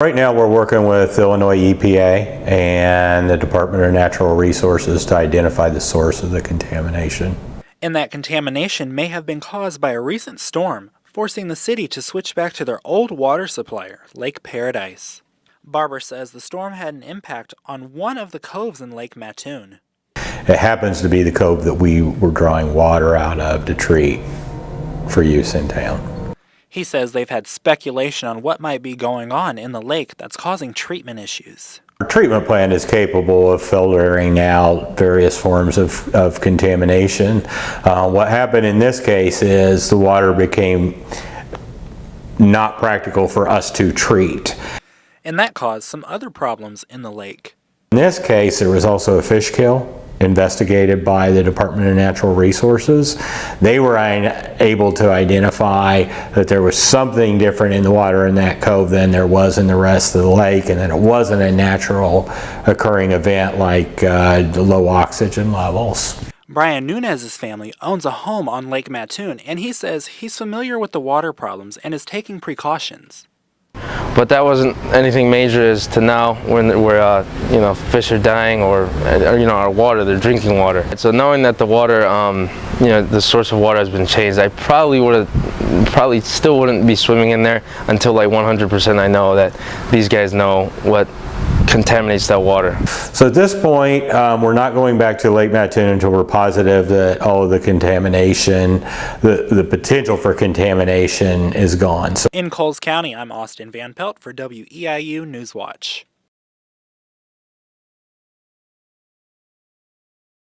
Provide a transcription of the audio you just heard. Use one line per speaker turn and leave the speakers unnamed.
Right now we're working with Illinois EPA and the Department of Natural Resources to identify the source of the contamination.
And that contamination may have been caused by a recent storm, forcing the city to switch back to their old water supplier, Lake Paradise. Barber says the storm had an impact on one of the coves in Lake Mattoon.
It happens to be the cove that we were drawing water out of to treat for use in town.
He says they've had speculation on what might be going on in the lake that's causing treatment issues.
Our treatment plant is capable of filtering out various forms of contamination. What happened in this case is the water became not practical for us to treat.
And that caused some other problems in the lake.
In this case, there was also a fish kill investigated by the Department of Natural Resources. They were able to identify that there was something different in the water in that cove than there was in the rest of the lake, and that it wasn't a natural occurring event like low oxygen levels.
Brian Nunez's family owns a home on Lake Mattoon, and he says he's familiar with the water problems and is taking precautions.
But that wasn't anything major as to now when we're, fish are dying or our water, they're drinking water. So knowing that the water, the source of water has been changed, I probably still wouldn't be swimming in there until like 100% I know that these guys know what contaminates that water.
So at this point, we're not going back to Lake Mattoon until we're positive that all of the contamination, the potential for contamination is gone.
In Coles County, I'm Austin VanPelt for WEIU Newswatch.